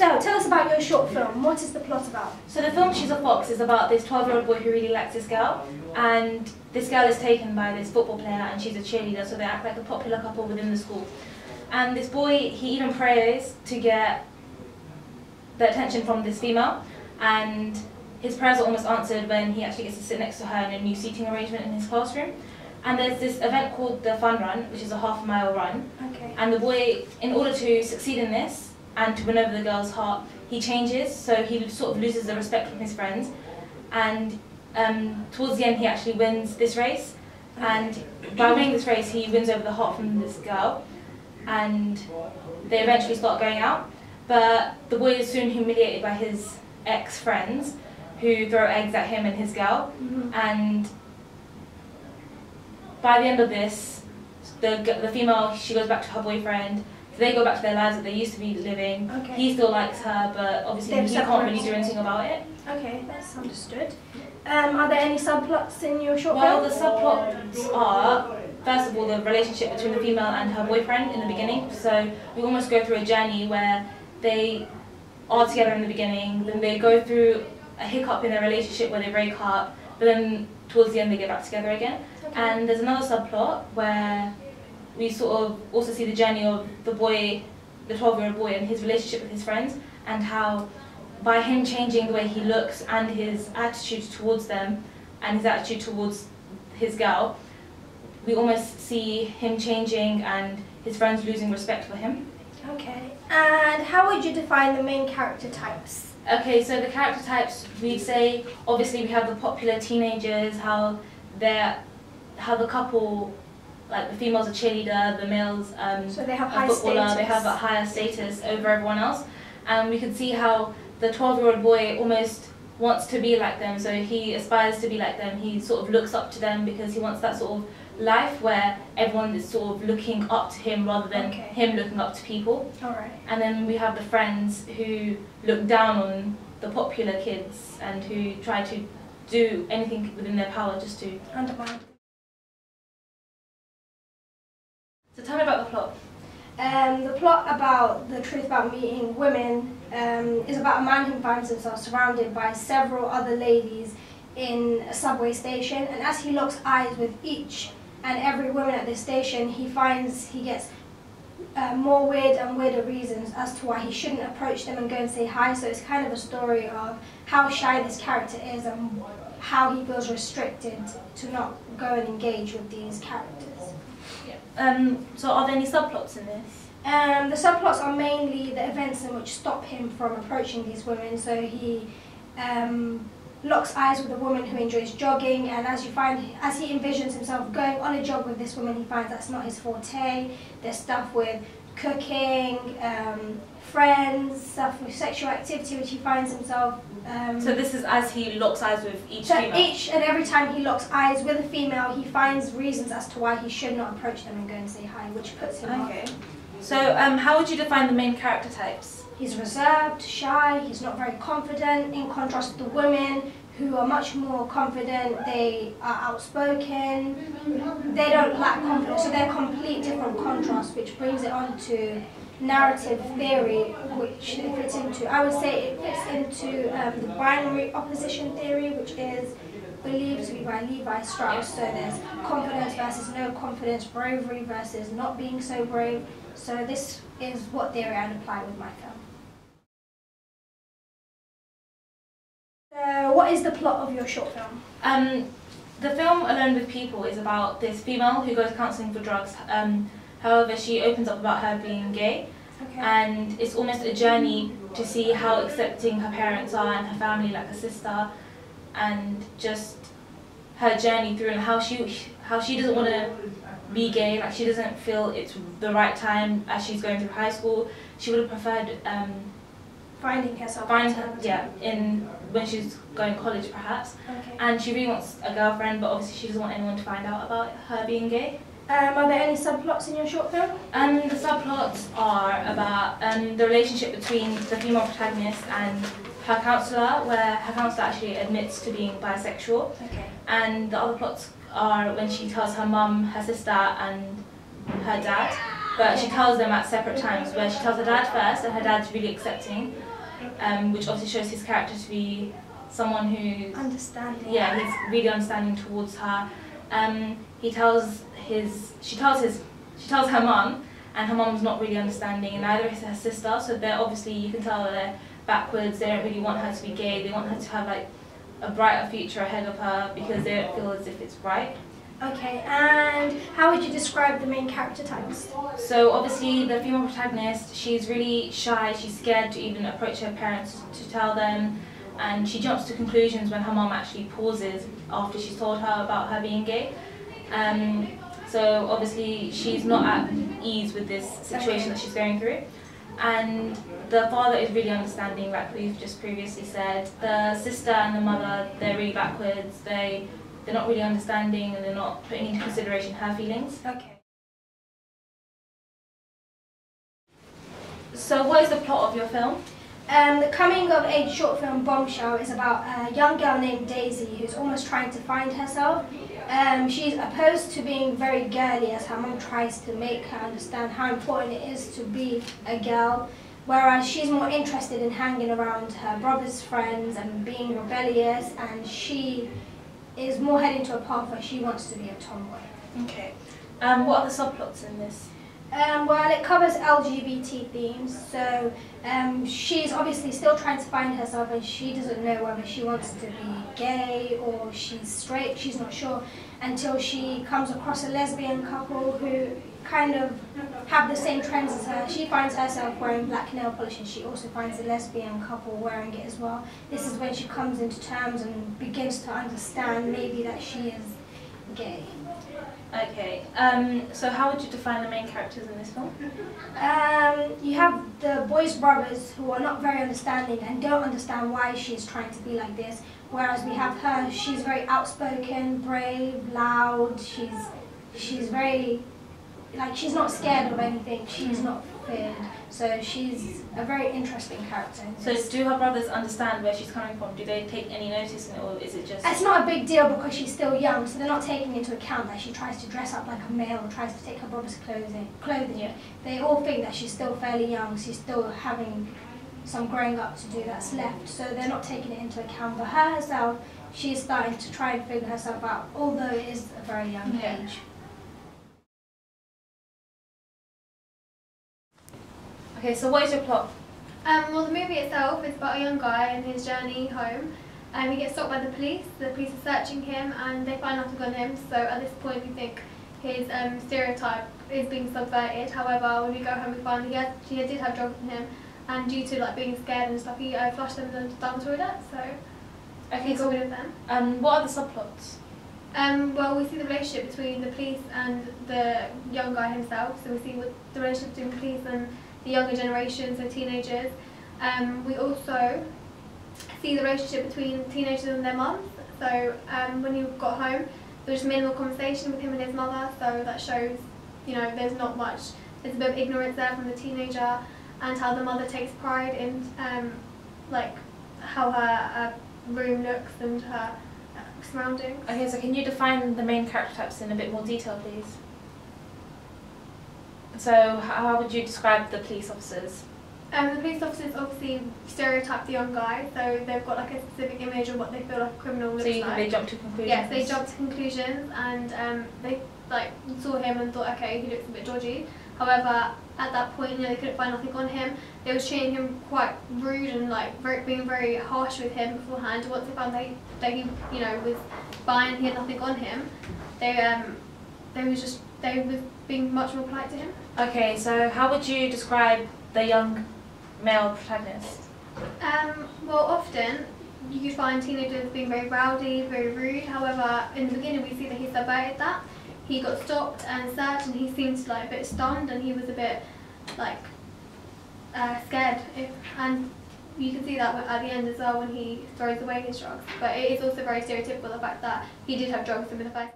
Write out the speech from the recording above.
So, tell us about your short film. What is the plot about? So the film She's a Fox is about this 12-year-old boy who really likes this girl, and this girl is taken by this football player and she's a cheerleader, so they act like a popular couple within the school. And this boy, he even prays to get the attention from this female, and his prayers are almost answered when he actually gets to sit next to her in a new seating arrangement in his classroom. And there's this event called the Fun Run, which is a half-mile run. Okay. And the boy, in order to succeed in this, and to win over the girl's heart, he changes, so he sort of loses the respect from his friends, and towards the end he actually wins this race, and by winning this race he wins over the heart from this girl, and they eventually start going out, but the boy is soon humiliated by his ex-friends who throw eggs at him and his girl, and by the end of this, the female, she goes back to her boyfriend. They go back to their lives that they used to be living. Okay. He still likes her, but obviously he can't really do anything about it. Okay, that's understood. Are there any subplots in your short film? Well, the subplots are, first of all, the relationship between the female and her boyfriend in the beginning. So we almost go through a journey where they are together in the beginning, then they go through a hiccup in their relationship where they break up, but then towards the end they get back together again. Okay. And there's another subplot where we sort of also see the journey of the boy, the 12-year-old boy, and his relationship with his friends, and how by him changing the way he looks and his attitude towards them and his attitude towards his girl, we almost see him changing and his friends losing respect for him. Okay, and how would you define the main character types? Okay, so the character types, we'd say, obviously we have the popular teenagers, how the couple, like the female's a cheerleader, the male's so they have a high footballer, status. they have a higher status over everyone else. And we can see how the 12-year-old boy almost wants to be like them, so he aspires to be like them, he sort of looks up to them because he wants that sort of life where everyone is sort of looking up to him rather than him looking up to people. Alright. And then we have the friends who look down on the popular kids and who try to do anything within their power just to undermine. So tell me about the plot. The plot about the truth about meeting women is about a man who finds himself surrounded by several other ladies in a subway station, and as he locks eyes with each and every woman at this station, he gets more weird and weirder reasons as to why he shouldn't approach them and go and say hi. So it's kind of a story of how shy this character is and how he feels restricted to not go and engage with these characters. So are there any subplots in this? The subplots are mainly the events in which stop him from approaching these women. So he locks eyes with a woman who enjoys jogging, and as he envisions himself going on a jog with this woman, he finds that's not his forte. There's stuff with cooking, friends, stuff with sexual activity, which he finds himself. So this is as he locks eyes with each so female? Each and every time he locks eyes with a female, he finds reasons as to why he should not approach them and go and say hi, which puts him off. So how would you define the main character types? He's reserved, shy, he's not very confident, in contrast to the women who are much more confident, they are outspoken, they don't lack confidence, so they're complete different contrasts, which brings it on to narrative theory, which it fits into. I would say it fits into the binary opposition theory, which is believed to be by Levi Strauss. So there's confidence versus no confidence, bravery versus not being so brave. So this is what theory I'd apply with my film. What is the plot of your short film? The film Alone with People is about this female who goes counselling for drugs. However, she opens up about her being gay, and it's almost a journey to see how accepting her parents are and her family, like her sister, and just her journey through and how she doesn't want to be gay, like she doesn't feel it's the right time as she's going through high school. She would have preferred finding herself when she's going to college perhaps, and she really wants a girlfriend, but obviously she doesn't want anyone to find out about her being gay. Are there any subplots in your short film? The subplots are about the relationship between the female protagonist and her counsellor, where her counsellor actually admits to being bisexual. And the other plots are when she tells her mum, her sister and her dad, but she tells them at separate times, where she tells her dad first and her dad's really accepting, which obviously shows his character to be someone who's understanding. Yeah, he's really understanding towards her. She tells her mum, and her mum's not really understanding, and neither is her sister. So they're obviously, you can tell that they're backwards. They don't really want her to be gay. They want her to have like a brighter future ahead of her because they don't feel as if it's right. Okay, and how would you describe the main character types? So obviously the female protagonist, she's really shy. She's scared to even approach her parents to tell them, and she jumps to conclusions when her mum actually pauses after she's told her about her being gay. So obviously she's not at ease with this situation that she's going through. And the father is really understanding, like we've just previously said. The sister and the mother, they're really backwards. They're not really understanding, and they're not putting into consideration her feelings. Okay. So what is the plot of your film? The coming-of-age short film Bombshell is about a young girl named Daisy who's almost trying to find herself. She's opposed to being very girly, as her mum tries to make her understand how important it is to be a girl, whereas she's more interested in hanging around her brother's friends and being rebellious, and she is more heading to a path where she wants to be a tomboy. Okay. What are the subplots in this? Well, it covers LGBT themes, so she's obviously still trying to find herself, and she doesn't know whether she wants to be gay or she's straight. She's not sure until she comes across a lesbian couple who kind of have the same trends as her. She finds herself wearing black nail polish, and she also finds a lesbian couple wearing it as well. This is when she comes into terms and begins to understand maybe that she is gay. Okay, so how would you define the main characters in this film? You have the boys' brothers who are not very understanding and don't understand why she's trying to be like this, whereas we have her, she's very outspoken, brave, loud, she's very, like, she's not scared of anything, she's not feared, so she's a very interesting character. So do her brothers understand where she's coming from? Do they take any notice in it, or is it just... It's not a big deal because she's still young, so they're not taking into account that she tries to dress up like a male or tries to take her brother's clothing. Yeah. They all think that she's still fairly young, she's still having some growing up to do that's left, so they're not taking it into account. But her herself, she's starting to try and figure herself out, although it is a very young age. Okay, so what is your plot? Well, the movie itself is about a young guy and his journey home. He gets stopped by the police are searching him, and they find nothing on him, so at this point we think his stereotype is being subverted. However, when we go home we find he did have drugs in him, and due to like being scared and stuff, he flushed them down the toilet, so Okay, so rid of them. What are the subplots? Well, we see the relationship between the police and the young guy himself, so we see the relationship between the police and the younger generation, so teenagers. We also see the relationship between teenagers and their mums. So when he got home, there was minimal conversation with him and his mother, so that shows, you know, there's a bit of ignorance there from the teenager, and how the mother takes pride in like how her room looks and her surroundings. Okay, so can you define the main character types in a bit more detail, please? So how would you describe the police officers? The police officers obviously stereotype the young guy, so they've got like a specific image of what they feel like a criminal looks like. So they jump to conclusions? Yes, they jumped to conclusions, and they like saw him and thought, okay, he looks a bit dodgy. However, at that point, you know, they couldn't find nothing on him. They were treating him quite rude and like being very harsh with him beforehand. Once they found that he you know, was fine, he had nothing on him, they was being much more polite to him. Okay, so how would you describe the young male protagonist? Well, often you could find teenagers being very rowdy, very rude. However, in the beginning we see that he subverted that. He got stopped and searched, and he seemed like a bit stunned, and he was a bit like scared. And you can see that at the end as well when he throws away his drugs. But it is also very stereotypical, the fact that he did have drugs in the first place.